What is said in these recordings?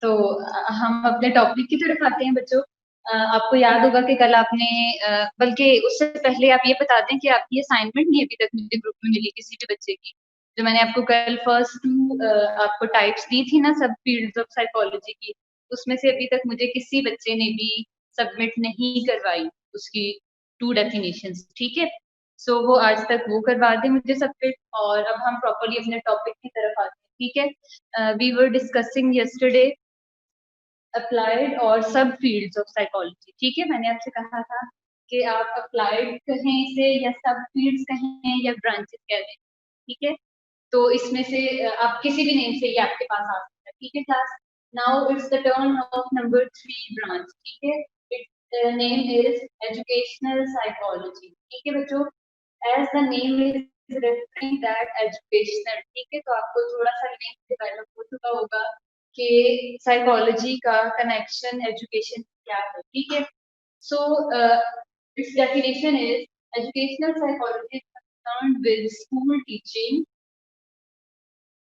तो हम अपने टॉपिक की तरफ आते हैं बच्चों। आपको याद होगा कि कल आपने बल्कि उससे पहले आप ये बता दें कि आपकी असाइनमेंट नहीं अभी तक मुझे ग्रुप में मिली किसी भी बच्चे की। जो मैंने आपको कल फर्स्ट 2 आपको टाइप्स दी थी ना सब फील्ड्स ऑफ साइकोलॉजी की, उसमें से अभी तक मुझे किसी बच्चे ने भी सबमिट नहीं करवाई उसकी 2 डेफिनेशंस, ठीक है? सो वो आज तक वो करवा दें मुझे सबमिट और अब हम प्रॉपर्ली अपने टॉपिक की तरफ आते हैं, ठीक है? We were discussing yesterday applied और सब फील्ड्स ऑफ साइकोलॉजी, ठीक है? मैंने आपसे कहा था कि आप अप्लाइड कहें इसे या सब फील्ड्स कहें या ब्रांचेस कह दें, ठीक है? तो इसमें से आप किसी भी नेम से ये आपके पास आ सकता है, ठीक है class? Now it's the turn of number 3 branch, ठीक है? Its name is educational psychology, ठीक है बच्चों? As the name is referring that educational, ठीक है? तो आपको थोड़ा सा लिंक डेवलप हो चुका होगा कि साइकोलॉजी का कनेक्शन एजुकेशन क्या है, ठीक है? So it's definition is educational psychology concerned with school teaching,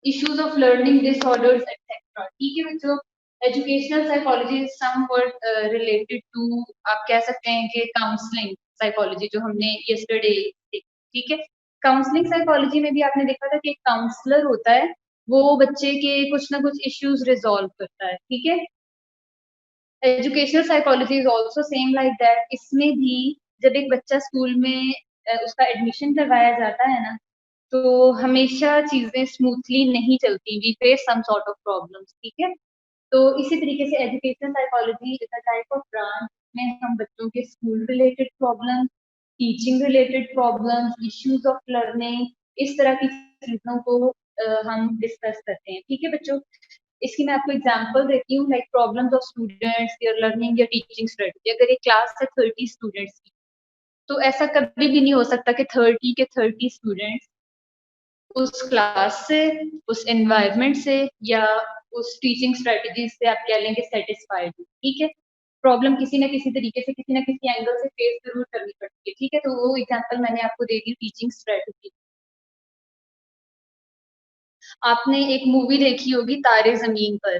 issues of learning disorders, etc. ठीक है बच्चों? Educational psychology is somewhat related to, आप कह सकते हैं कि काउंसलिंग साइकोलॉजी जो हमने यस्टरडे देखी, ठीक है? काउंसलिंग साइकोलॉजी में भी आपने देखा था कि एक काउंसलर होता है, वो बच्चे के कुछ ना कुछ इश्यूज रिजॉल्व करता है, ठीक है? Educational psychology is also same like that. इसमें भी जब एक बच्चा स्कूल में उसका एडमिशन करवाया जाता है ना, तो हमेशा चीजें स्मूथली नहीं चलती, we face some sort of problems, ठीक है? तो इसी तरीके से education psychology is a type of branch में हम बच्चों के school related problem, teaching related problems, issues of learning, इस तरह की चीजों को हम डिस्कस करते हैं, ठीक है बच्चों? इसकी मैं आपको एग्जांपल देती हूँ, like problems of students, there learning या टीचिंग स्ट्रेटजी। अगर एक क्लास है 30 स्टूडेंट्स की, तो ऐसा कभी भी नहीं हो सकता कि 30 के 30 स्टूडेंट्स उस क्लास से, उस एनवायरनमेंट से या उस टीचिंग स्ट्रेटजी से आप कह लेंगे सेटिस्फाइड, ठीक है? प्रॉब्लम किसी ना किसी तरीके से, किसी ना किसी एंगल से फेस जरूर करनी पड़ती है, ठीक है? तो वो एग्जांपल मैंने आपको दे दी टीचिंग स्ट्रेटजी। आपने एक मूवी देखी होगी तारे जमीन पर,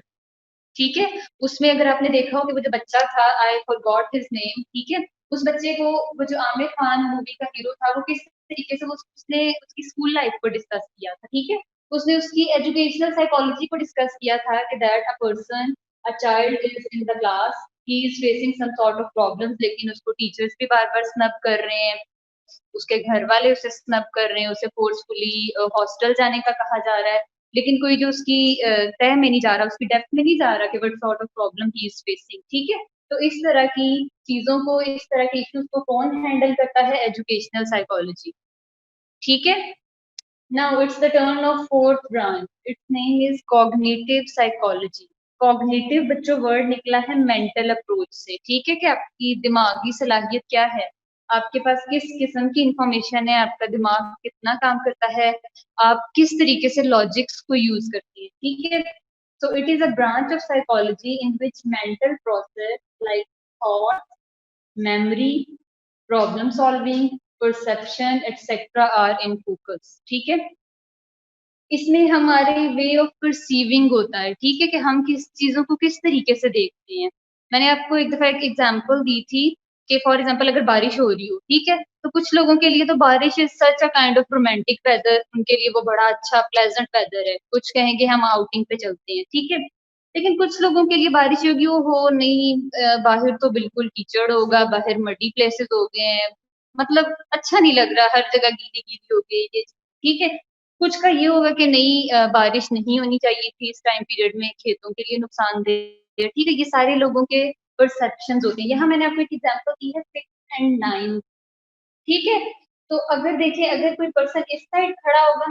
ठीक है? उसमें अगर आपने देखा हो कि वो जो बच्चा था, आई फॉरगॉट हिज नेम, ठीक है? उस बच्चे को, वो जो आमिर खान मूवी का हीरो था, वो किस तरीके से उसने उसकी स्कूल लाइफ को डिस्कस किया था, ठीक है? उसने उसकी एजुकेशनल साइकोलॉजी को डिस्कस किया था कि that a person, a child is in the class, he is facing some sort of problems, लेकिन उसको टीचर्स भी बार बार स्नब कर रहे हैं, उसके घर वाले उसे स्नब कर रहे हैं, उसे फोर्सफुली हॉस्टल जाने का कहा जा रहा है, लेकिन कोई जो उसकी तह में नहीं जा रहा, उसकी डेप्थ में नहीं जा रहा कि what sort of problem he is facing, ठीक है? तो इस तरह की चीजों को, इस तरह के इश्यूज को कौन हैंडल करता है? एजुकेशनल साइकोलॉजी, ठीक है? Now it's the turn of fourth branch, it's name is cognitive psychology. Cognitive बच्चों वर्ड निकला है मेंटल अप्रोच से, ठीक है? कि आपकी दिमागी सलाहियत क्या है, आपके पास किस किस्म की इंफॉर्मेशन है, आपका दिमाग कितना काम करता है, आप किस तरीके से लॉजिक्स को यूज करती है, ठीक है? So it is a branch of psychology in which mental process like thought, memory, problem solving, perception, etc. are in focus, ठीक है? इसमें हमारे वे ऑफ परसीविंग होता है, ठीक है? कि हम किस चीजों को किस तरीके से देखते हैं। मैंने आपको एक दफा एक एग्जांपल दी थी कि फॉर एग्जांपल अगर बारिश हो रही हो, ठीक है? तो कुछ लोगों के लिए तो बारिश is such a kind of romantic weather, उनके लिए वो बड़ा अच्छा प्लेजेंट वेदर है, कुछ कहेंगे हम आउटिंग पे चलते हैं, ठीक है? लेकिन कुछ लोगों के लिए बारिश होगी, वो हो नहीं, बाहर तो बिल्कुल कीचड़ होगा, बाहर मडी प्लेसेस हो गए हैं, मतलब अच्छा नहीं लग रहा, हर जगह गीली गीली हो गई ये, ठीक है? कुछ का ये होगा कि नहीं, बारिश नहीं होनी चाहिए थी इस टाइम पीरियड में, खेतों के लिए नुकसानदेह है, ठीक है? ये सारे लोगों के परसेप्शंस होते हैं। यहाँ मैंने आपको एक एग्जांपल दी है 6 एंड 9, ठीक है? तो अगर देखिए, अगर कोई पर्सन इस साइड खड़ा होगा,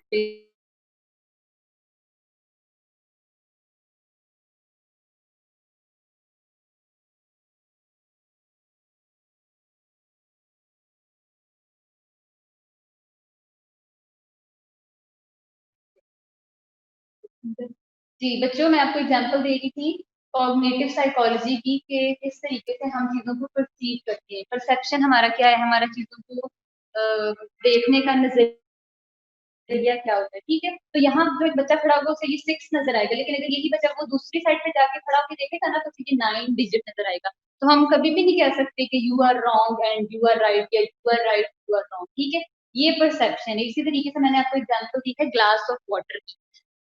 जी बच्चों, मैं आपको एग्जांपल दे रही थी कॉग्निटिव साइकोलॉजी की कि किस तरीके से हम चीजों को परसीव करते हैं। परसेप्शन हमारा क्या है? हमारा चीजों को देखने का नजरिया या क्या होता है, ठीक है। तो यहाँ जो एक बच्चा खड़ा होगा उसे ये 6 नजर आएगा, लेकिन अगर यही बच्चा वो दूसरी साइड पे जाके खड़ा होकर देखेगा ना तो उसे ये 9 डिजिट नजर आएगा। तो हम कभी भी नहीं कह सकते कि you are wrong and you are right, या you are right you are wrong, ठीक है। ये परसेप्शन है। इसी तरीके से मैंने आपको एग्जांपल दी है ग्लास ऑफ वाटर की।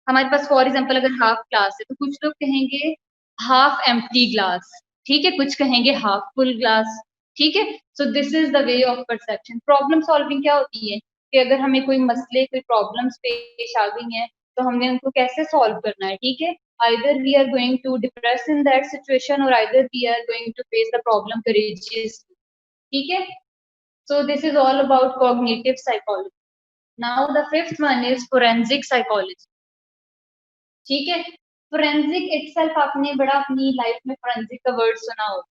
हमारे पास फॉर एग्जाम्पल अगर हाफ ग्लास है तो कुछ लोग कहेंगे हाफ एम्प्टी ग्लास, ठीक है, कुछ कहेंगे हाफ फुल ग्लास, ठीक है। So this is the way of perception. Problem solving क्या होती है कि अगर हमें कोई मसले कोई प्रॉब्लम्स पेश आ गई हैं तो हमने उनको कैसे सॉल्व करना है, ठीक है। either we are going to depress in that situation or either we are going to face the problem courageously, ठीक है। so this is all about cognitive psychology. now the fifth one is forensic psychology, ठीक है। Forensic itself आपने बड़ा अपनी life में forensic का word सुना हो,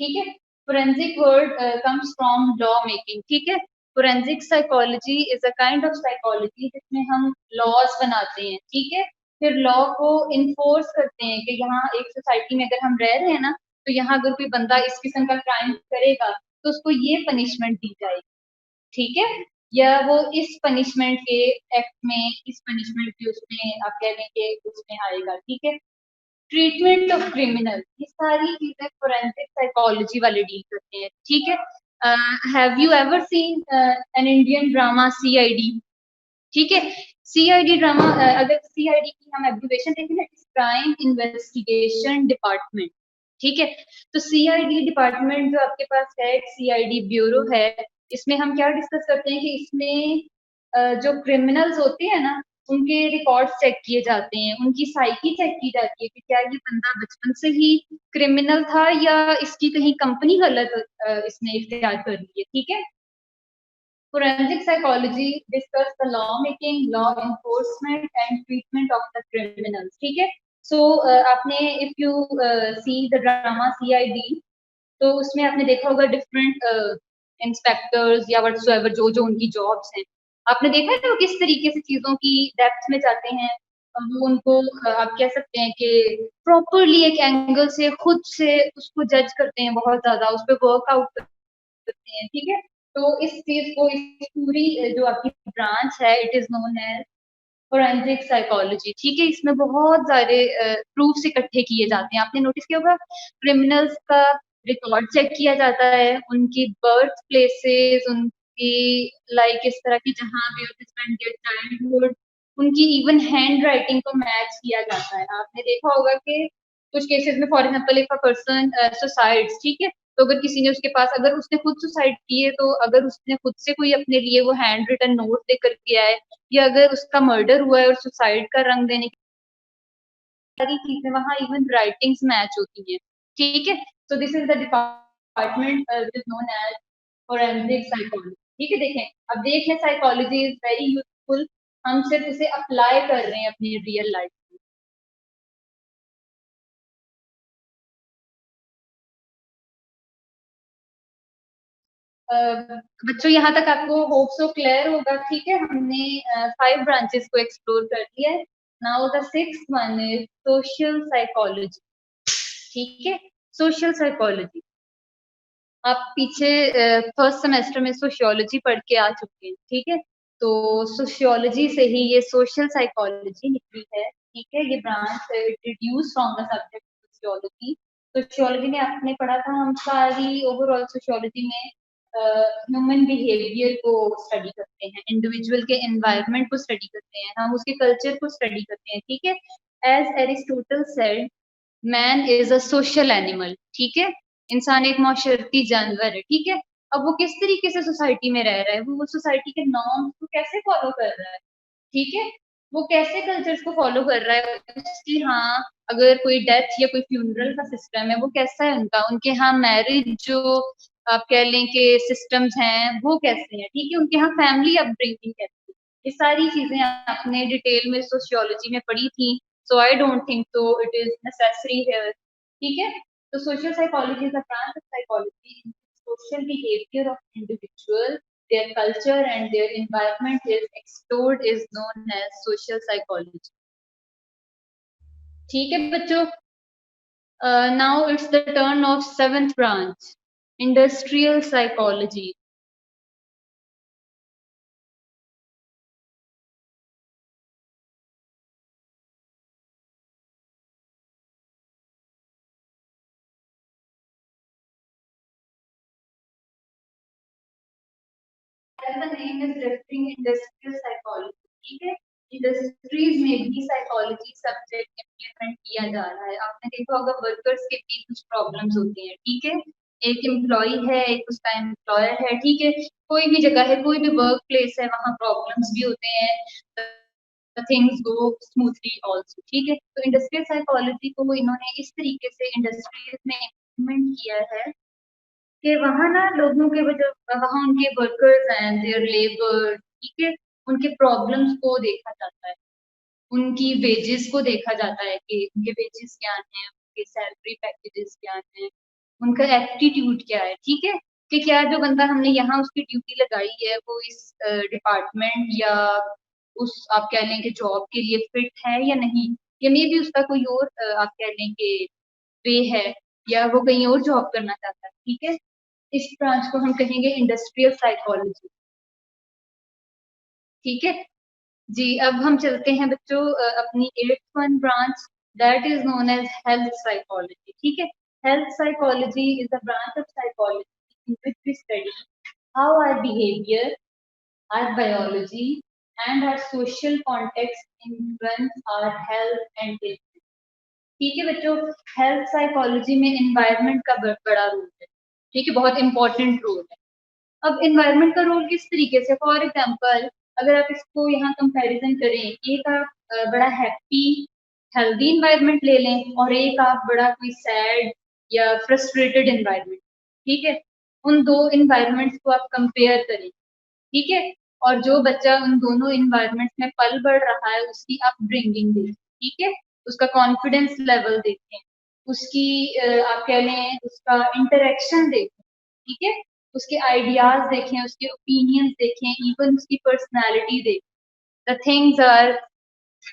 ठीक है। Forensic word comes from law making, ठीक है। Forensic psychology is a kind of psychology जिसमें हम लॉज बनाते हैं, ठीक है। फिर लॉ को इन्फोर्स करते हैं कि यहाँ एक सोसाइटी में अगर हम रह रहे हैं ना तो यहाँ अगर कोई बंदा इस किस्म का क्राइम करेगा तो उसको ये पनिशमेंट दी जाएगी, ठीक है। या वो इस पनिशमेंट के एक्ट में इस पनिशमेंट के उसमें आप कह लें कि उसमें आएगा, ठीक है। ट्रीटमेंट ऑफ क्रिमिनल, ये सारी चीजें फोरेंसिक साइकोलॉजी वाले डील करते हैं, ठीक है। Have you ever seen an Indian drama CID, ठीक है। सीआईडी ड्रामा, अगर सीआईडी की हम एब्रिविएशन देखें ना, क्राइम इन्वेस्टिगेशन डिपार्टमेंट, ठीक है। तो सीआईडी डिपार्टमेंट जो आपके पास है, सीआईडी ब्यूरो है, इसमें हम क्या डिस्कस करते हैं कि इसमें जो क्रिमिनल्स होते हैं ना उनके रिकॉर्ड चेक किए जाते हैं, उनकी साइकी चेक की जाती है कि क्या ये बंदा बचपन से ही क्रिमिनल था या इसकी कहीं कंपनी गलत इसने इख्तियार कर ली है, ठीक है। Forensic psychology discuss the law making, law enforcement and treatment of the criminals, ठीक है। So आपने if you see the drama CID तो उसमें आपने देखा होगा डिफरेंट इंस्पेक्टर्स या व्हाटसोएवर जो जो उनकी जॉब्स हैं, आपने देखा है वो किस तरीके से चीजों की डेप्थ में जाते हैं। वो उनको आप कह सकते हैं कि प्रॉपरली एक एंगल से खुद से उसको जज करते हैं, बहुत ज्यादा उस पर वर्कआउट करते हैं, ठीक है। तो इस चीज को इस पूरी जो आपकी ब्रांच है it is known as forensic psychology, ठीक है। इसमें बहुत सारे प्रूफ्स इकट्ठे किए जाते हैं। आपने नोटिस किया होगा क्रिमिनल्स का रिकॉर्ड चेक किया जाता है, उनकी बर्थ प्लेसेस, उनकी लाइक इस तरह की जहाँ भी स्पेंड देयर चाइल्डहुड, उनकी इवन हैंड राइटिंग को मैच किया जाता है। आपने देखा होगा कि कुछ केसेस में for example if a person suicides, ठीक है, तो अगर किसी ने उसके पास अगर उसने खुद सुसाइड की है तो अगर उसने खुद से कोई अपने लिए वो हैंड रिटन नोट देकर किया है या अगर उसका मर्डर हुआ है और सुसाइड का रंग देने की सारी चीजें वहां इवन राइटिंग्स मैच होती है, ठीक है। So this is the department is known as forensic psychology, ठीक है। देखें अब देखें साइकोलॉजी इज वेरी यूजफुल, हम सिर्फ इसे अप्लाई कर रहे हैं अपनी रियल लाइफ में। बच्चों यहाँ तक आपको होप सो क्लियर होगा, ठीक है। हमने 5 ब्रांचेस को एक्सप्लोर कर लिया है। Now the sixth one is social psychology, ठीक है। सोशल साइकोलॉजी आप पीछे फर्स्ट सेमेस्टर में सोशियोलॉजी पढ़ के आ चुके हैं, ठीक है। तो सोशियोलॉजी से ही ये सोशल साइकोलॉजी निकली है, ठीक है। ये branch introduce from the subject sociology. Sociology में आपने पढ़ा था, हम सारी ओवरऑल सोशियोलॉजी में ह्यूमन बिहेवियर को स्टडी करते हैं, इंडिविजुअल के एनवायरनमेंट को स्टडी करते हैं, हम उसके कल्चर को स्टडी करते हैं, ठीक है। As Aristotle said man is a social animal, ठीक है। इंसान एक माशरती जानवर है, ठीक है। अब वो किस तरीके से सोसाइटी में रह रहा है, वो सोसाइटी के नॉर्म्स को कैसे फॉलो कर रहा है, ठीक है। वो कैसे कल्चर्स को फॉलो कर रहा है उसकी, हाँ अगर कोई डेथ या कोई फ्यूनरल का सिस्टम है वो कैसा है उनका, उनके यहाँ मैरिज जो आप कह लें कि सिस्टम्स हैं वो कैसे हैं, ठीक है। उनके यहाँ फैमिली अपब्रिंगिंग कैसी है, ये सारी चीजें आपने डिटेल में सोशियोलॉजी में पढ़ी थी। So I don't think so it is necessary here, ठीक है। तो social psychology is a branch of psychology in which social behavior of individual, their culture and their environment is explored is known as social psychology, ठीक है बच्चों। Now it's the turn of seventh branch, industrial psychology. the name is referring industrial psychology, ठीक है। Industries में भी psychology subject implement किया जा रहा है। आपने देखा होगा वर्कर्स के भी कुछ प्रॉब्लम्स होती हैं, ठीक है। एक एम्प्लॉय है, एक उसका एम्प्लॉयर है, ठीक है। कोई भी जगह है, कोई भी वर्क प्लेस है, वहाँ प्रॉब्लम्स भी होते हैं, थिंग्स गो स्मूथली ऑल्सो, ठीक है। तो इंडस्ट्रियल साइकोलॉजी को इन्होंने इस तरीके से इंडस्ट्रीज में इम्प्लीमेंट किया है कि वहाँ ना लोगों के वजह वहाँ उनके वर्कर्स हैं, देयर लेबर, ठीक है, उनके प्रॉब्लम्स को देखा जाता है, उनकी वेजेस को देखा जाता है कि उनके वेजेस क्या हैं, उनके सैलरी पैकेजेस क्या हैं, उनका एप्टीट्यूड क्या है, ठीक है। कि क्या जो बंदा हमने यहाँ उसकी ड्यूटी लगाई है वो इस डिपार्टमेंट या उस आप कह लें कि जॉब के लिए फिट है या नहीं, या मे भी उसका कोई और आप कह लें कि वे है, या वो कहीं और जॉब करना चाहता है, ठीक है। इस ब्रांच को हम कहेंगे इंडस्ट्रियल साइकोलॉजी, ठीक है जी। अब हम चलते हैं बच्चों अपनी 8th branch, that is known as health psychology, ठीक है। Health psychology is a branch of psychology in which we study how our behaviour, our biology and our social context influence our health and health, ठीक है बच्चों। Health psychology में environment का बड़ा role है, ठीक है, बहुत इंपॉर्टेंट रोल है। अब एनवायरनमेंट का रोल किस तरीके से, फॉर एग्जाम्पल अगर आप इसको यहाँ कंपैरिजन करें, एक आप बड़ा हैप्पी हेल्दी एनवायरनमेंट ले लें और एक आप बड़ा कोई सैड या फ्रस्ट्रेटेड एनवायरनमेंट, ठीक है। उन दो एनवायरनमेंट्स को आप कंपेयर करें, ठीक है। और जो बच्चा उन दोनों इन्वायरमेंट में पल बढ़ रहा है उसकी अपब्रिंगिंग देखें, ठीक है, उसका कॉन्फिडेंस लेवल देखें, उसकी आप कह लें उसका इंटरेक्शन देखें, ठीक है, उसके आइडियाज देखें, उसके ओपिनियंस देखें, इवन उसकी पर्सनालिटी देखें, द थिंग्स आर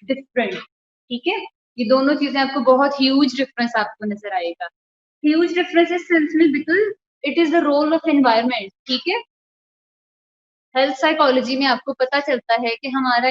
डिफरेंट, ठीक है। ये दोनों चीजें आपको बहुत ह्यूज डिफरेंस आपको नजर आएगा। ह्यूज डिफरेंस इस सेंस में because it is the role of environment, ठीक है। हेल्थ साइकोलॉजी में आपको पता चलता है कि हमारा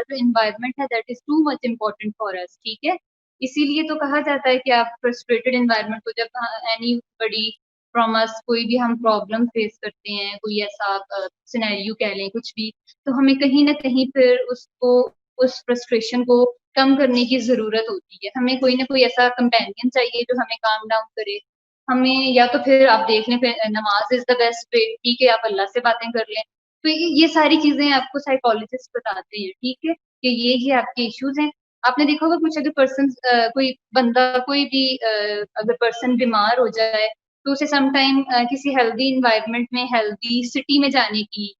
जो इन्वायरमेंट है that is too much important for us, ठीक है। इसीलिए तो कहा जाता है कि आप फ्रस्ट्रेटेड इन्वायरमेंट को जब एनी बडी फ्रॉम अस कोई भी हम प्रॉब्लम फेस करते हैं, कोई ऐसा सिनेरियो कह लें कुछ भी, तो हमें कहीं ना कहीं फिर उसको उस फ्रस्ट्रेशन को कम करने की जरूरत होती है। हमें कोई ना कोई ऐसा कंपेनियन चाहिए जो हमें काम डाउन करे। हमें या तो फिर आप देख लें फिर नमाज इज द बेस्ट वे, ठीक है, आप अल्लाह से बातें कर लें। तो ये सारी चीजें आपको साइकोलॉजिस्ट बताते हैं, ठीक है, कि ये आपके इश्यूज हैं। आपने देखा होगा कुछ अगर पर्सन कोई बंदा कोई भी अगर पर्सन बीमार हो जाए तो उसे समटाइम किसी हेल्दी इन्वायरमेंट में हेल्दी सिटी में जाने की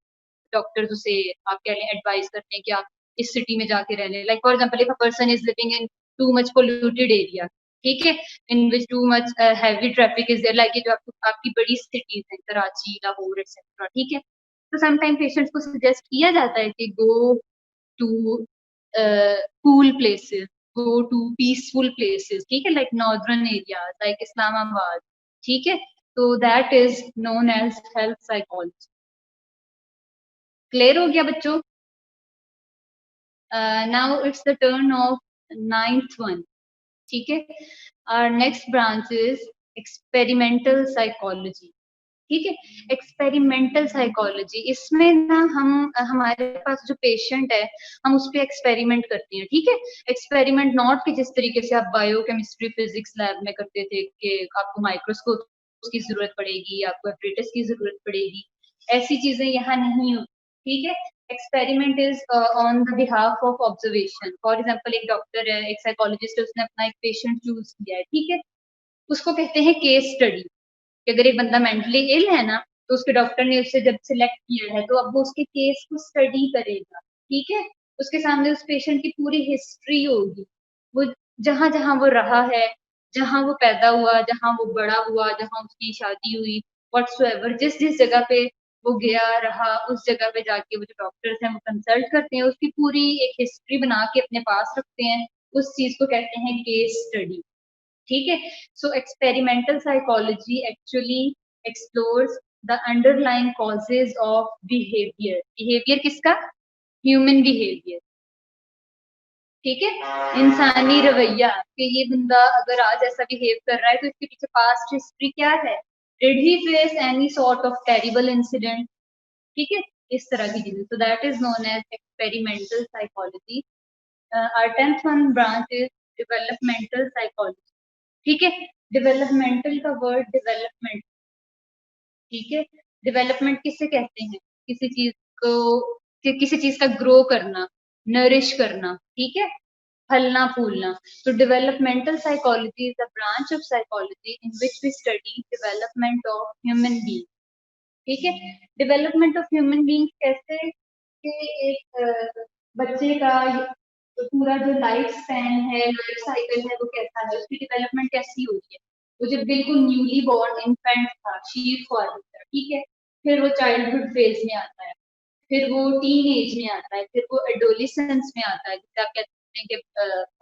डॉक्टर्स उसे आप कह लें एडवाइस करते हैं कि आप इस सिटी में जाके रह लें। Like for example if a person is living in too much polluted area, ठीक है, in which too much heavy traffic is there, like जो आपकी बड़ी सिटीज हैं कराची, लाहौर एक्सेट्रा, ठीक है। तो समटाइम पेशेंट्स को सजेस्ट किया जाता है कि go to cool places, go to peaceful places, ठीक है, like northern areas like Islamabad, ठीक है। तो that is known as health psychology. Clear हो गया बच्चों? Now it's the turn of 9th, ठीक है। our next branch is experimental psychology, ठीक है। एक्सपेरिमेंटल साइकोलॉजी, इसमें ना हम हमारे पास जो पेशेंट है हम उस पर एक्सपेरिमेंट करते हैं, ठीक है। एक्सपेरिमेंट नॉट कि जिस तरीके से आप बायो केमिस्ट्री फिजिक्स लैब में करते थे कि आपको माइक्रोस्कोप की जरूरत पड़ेगी, आपको एपरेटस की जरूरत पड़ेगी, ऐसी चीजें यहाँ नहीं होती, ठीक है। Experiment is on the behalf of observation. For example एक डॉक्टर है, एक साइकोलॉजिस्ट है, उसने अपना एक पेशेंट चूज किया है, ठीक है, उसको कहते हैं केस स्टडी। कि अगर एक बंदा मेंटली इल है ना तो उसके डॉक्टर ने उससे जब सिलेक्ट किया है तो अब वो उसके केस को स्टडी करेगा, ठीक है। उसके सामने उस पेशेंट की पूरी हिस्ट्री होगी, वो जहां जहां वो रहा है, जहां वो पैदा हुआ, जहां वो बड़ा हुआ, जहां उसकी शादी हुई, व्हाट्सोएवर जिस जिस जगह पे वो गया रहा, उस जगह पे जाके वो जो डॉक्टर्स हैं वो कंसल्ट करते हैं, उसकी पूरी एक हिस्ट्री बना के अपने पास रखते हैं। उस चीज को कहते हैं केस स्टडी, ठीक है। So experimental psychology actually explores the underlying causes of behaviour. Behaviour किसका? ह्यूमन बिहेवियर, ठीक है, इंसानी रवैया, कि ये बंदा अगर आज ऐसा बिहेव कर रहा है तो इसके पीछे पास्ट हिस्ट्री क्या है। Did he face any sort of terrible incident, ठीक है, इस तरह की चीजें। तो that is known as experimental psychology. our 10th one branch is developmental psychology। ठीक है, डेवलपमेंटल का वर्ड डेवलपमेंट, ठीक है, डेवलपमेंट किसे कहते हैं? किसी चीज को, किसी चीज का ग्रो करना, नरिश करना, ठीक है, फलना फूलना। तो developmental psychology is a branch of psychology in which we study development of human being. ठीक है, डेवलपमेंट ऑफ ह्यूमन बीइंग कैसे कि एक बच्चे का पूरा जो लाइफ स्पैन है, लाइफ साइकिल है, वो कैसा है, उसकी डेवलपमेंट कैसी होती है। वो जब बिल्कुल न्यूली बॉर्न इन्फेंट था, शीप फॉर्म था, ठीक है, फिर वो चाइल्डहुड फेज में आता है, फिर वो टीन एज में आता है, फिर वो एडोलिसेंस में आता है, जिसे आप कहते हैं कि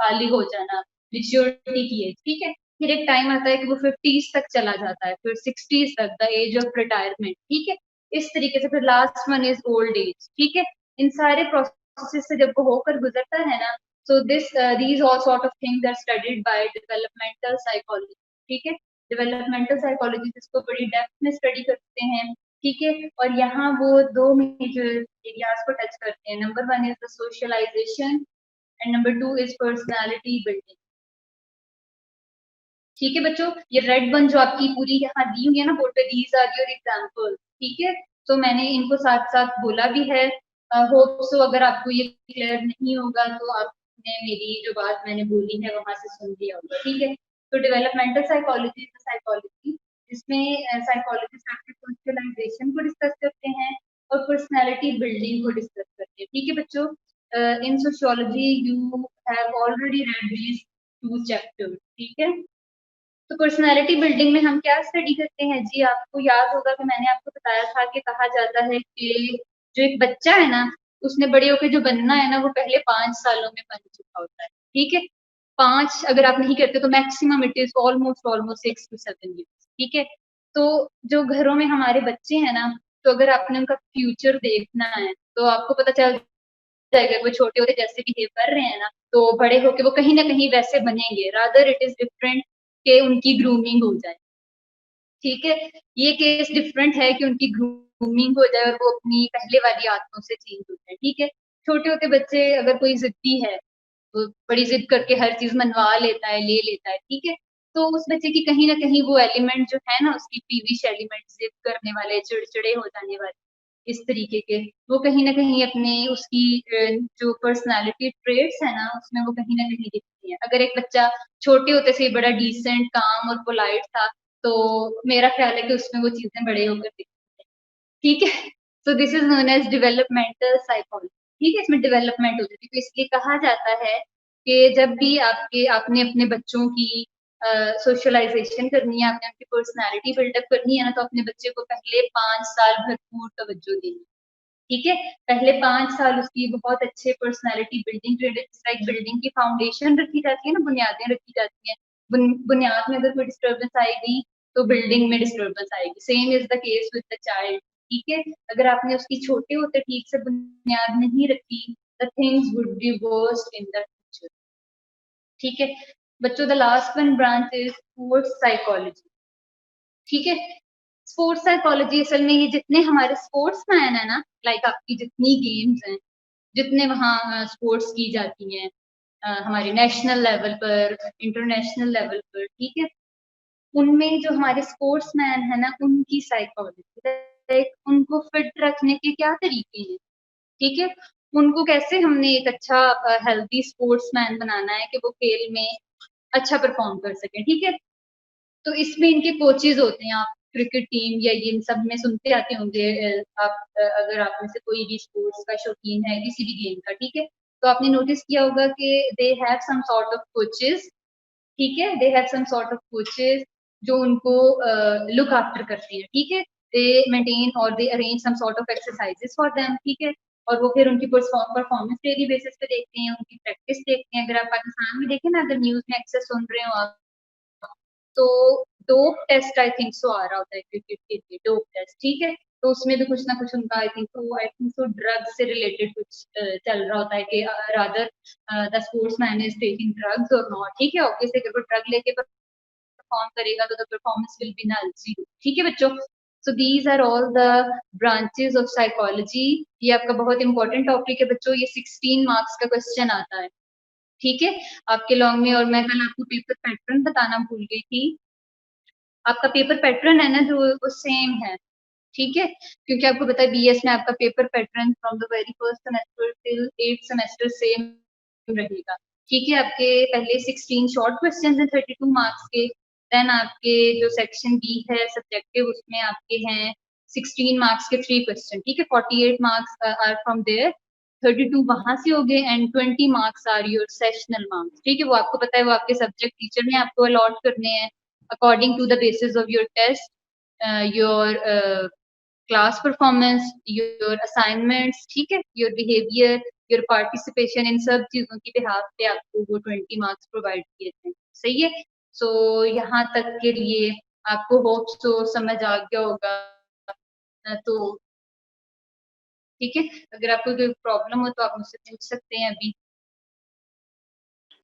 बालिग हो जाना, मेच्योरिटी की एज, ठीक है। फिर एक टाइम आता है कि वो 50s तक चला जाता है, फिर 60s तक, द एज ऑफ रिटायरमेंट, ठीक है। इस तरीके से फिर last one is old age, ठीक है। इन सारे प्रोसेस से जब वो होकर गुजरता है ना, so these all sort of things are studied by developmental psychology। ठीक है, डेवलपमेंटल साइकोलॉजी जिसको बड़ी डेप्थ में स्टडी करते हैं, ठीक है। और यहाँ वो दो मेजर एरियाज को टच करते हैं। Number one is the socialisation and number two is personality building. ठीक है बच्चों, ये रेड वन जो आपकी पूरी यहाँ दी हुई है ना बोर्ड पे, दीज आर योर एग्जाम्पल, ठीक है। तो मैंने इनको साथ साथ बोला भी है। होप सो अगर आपको ये क्लियर नहीं होगा तो आपने मेरी जो बात मैंने बोली है वहां से सुन लिया होगा, ठीक है। तो डेवलपमेंटल साइकोलॉजी साइकोलॉजी जिसमें साइकोलॉजिस्ट आपके सोशलाइजेशन को डिस्कस करते हैं और पर्सनैलिटी बिल्डिंग को डिस्कस करते हैं, ठीक है बच्चों। इन sociology you have already red these two chapters, ठीक है। तो पर्सनालिटी बिल्डिंग में हम क्या स्टडी करते हैं जी? आपको याद होगा कि मैंने आपको बताया था कि कहा जाता है कि जो एक बच्चा है ना, उसने बड़े होकर जो बनना है ना, वो पहले 5 सालों में बन चुका होता है, ठीक है। 5 अगर आप नहीं करते तो maximum it is almost almost 6 to 7 years, ठीक है। तो जो घरों में हमारे बच्चे हैं ना, तो अगर आपने उनका फ्यूचर देखना है तो आपको पता चल जाएगा वो छोटे होते जैसे बिहेव कर रहे हैं ना, तो बड़े होके वो कहीं ना कहीं वैसे बनेंगे। रादर इट इज डिफरेंट के उनकी ग्रूमिंग हो जाए, ठीक है। ये केस डिफरेंट है कि उनकी ग्रूमिंग हो जाए और वो अपनी पहले वाली आदतों से चेंज हो जाए, ठीक है। छोटे होते बच्चे अगर कोई जिद्दी है, तो बड़ी जिद करके हर चीज मनवा लेता है, ले लेता है, ठीक है। तो उस बच्चे की कहीं ना कहीं वो एलिमेंट जो है ना, उसकी पीविश एलिमेंट, जिद करने वाले, चिड़चिड़े हो जाने वाले, इस तरीके के, वो कहीं ना कहीं अपने उसकी जो पर्सनालिटी ट्रेट्स है ना, उसमें वो कहीं ना कहीं दिखती है। अगर एक बच्चा छोटे होते से बड़ा डिसेंट, काम और पोलाइट था, तो मेरा ख्याल है कि उसमें वो चीजें बड़े होकर दिखती है, ठीक है। So this is known as developmental psychology, ठीक है। इसमें डेवलपमेंट होती है, तो इसलिए कहा जाता है कि जब भी आपने अपने बच्चों की सोशलाइजेशन करनी है, आपने उनकी पर्सनालिटी बिल्डअप करनी है ना, तो अपने बच्चे को पहले 5 साल भरपूर तवज्जो देनी, ठीक है। पहले 5 साल उसकी बहुत अच्छे पर्सनालिटी बिल्डिंग, लाइक बिल्डिंग की फाउंडेशन रखी जाती है ना, बुनियादें रखी जाती हैं। बुनियाद में अगर कोई डिस्टर्बेंस आएगी तो बिल्डिंग में डिस्टर्बेंस आएगी। Same is the case with the child, ठीक है। अगर आपने उसकी छोटे होते ठीक से बुनियाद नहीं रखी, the things would be worst in the future, ठीक है बच्चों। The last one branch is sports psychology, ठीक है। स्पोर्ट्स साइकोलॉजी असल में ये जितने हमारे स्पोर्ट्स मैन है ना, लाइक आपकी जितनी गेम्स हैं, जितने वहाँ स्पोर्ट्स की जाती हैं हमारे नेशनल लेवल पर, इंटरनेशनल लेवल पर, ठीक है, उनमें जो हमारे स्पोर्ट्स मैन है ना, उनकी साइकोलॉजी, लाइक उनको फिट रखने के क्या तरीके हैं, ठीक है। उनको कैसे हमने एक अच्छा हेल्दी स्पोर्ट्स मैन बनाना है कि वो खेल में अच्छा परफॉर्म कर सके, ठीक है। तो इसमें इनके कोचेज होते हैं। आप क्रिकेट टीम या ये इन सब में सुनते आते होंगे, अगर आप में से कोई भी स्पोर्ट्स का शौकीन है किसी भी गेम का, ठीक है, तो आपने नोटिस किया होगा कि they have some sort of coaches, ठीक है, they have some sort of coaches जो उनको लुक आफ्टर करते हैं, ठीक है। दे मेंटेन और they arrange some sort of exercises for them, ठीक है। और वो फिर उनकी परफॉर्मेंस डेली बेसिस पे देखते हैं, उनकी प्रैक्टिस देखते हैं। अगर आप पाकिस्तान में देखें ना, अगर न्यूज में अक्सर सुन रहे हो आप, तो dope test I think so आ रहा होता है क्रिकेट के लिए, डोप टेस्ट, ठीक है। तो उसमें भी कुछ ना कुछ उनका आई थिंक सो ड्रग्स से रिलेटेड कुछ चल रहा होता है कि rather the sports man is taking drugs और नॉट, ठीक है। ऑब्वियसली अगर वो ड्रग लेके परफॉर्म करेगा तो the performance will be null, zero, ठीक है बच्चों। So these are all the branches of psychology. ये आपका बहुत इंपॉर्टेंट टॉपिक है बच्चों, ये 16 मार्क्स का क्वेश्चन आता है, ठीक है, आपके लॉन्ग में। और मैं कल आपको पेपर पैटर्न बताना भूल गई थी, आपका पेपर पैटर्न है ना जो वो सेम है, ठीक है, क्योंकि आपको पता है बीएस में आपका paper pattern from the very first semester till 8th semester same रहेगा, ठीक है। आपके पहले 16 शॉर्ट क्वेश्चंस हैं 32 मार्क्स के, देन आपके जो सेक्शन बी है सब्जेक्टिव उसमें आपके हैं 16 मार्क्स के 3 क्वेश्चन, ठीक है, 48 मार्क्स आर फ्रॉम देयर, 32 वहां से हो गए and 20 marks are your sessional marks, ठीक है, वो आपको पता है वो आपके सब्जेक्ट टीचर ने आपको अलॉट करने हैं according to the basis of your test, your class performance, your assignments, ठीक है, योर बिहेवियर, योर पार्टिसिपेशन, इन सब चीजों की बिहाफ पे आपको वो 20 मार्क्स प्रोवाइड किए थे, सही है। सो यहाँ तक के लिए आपको होप सो समझ आ गया होगा, तो ठीक है, अगर आपको कोई प्रॉब्लम हो तो आप मुझसे पूछ सकते हैं अभी।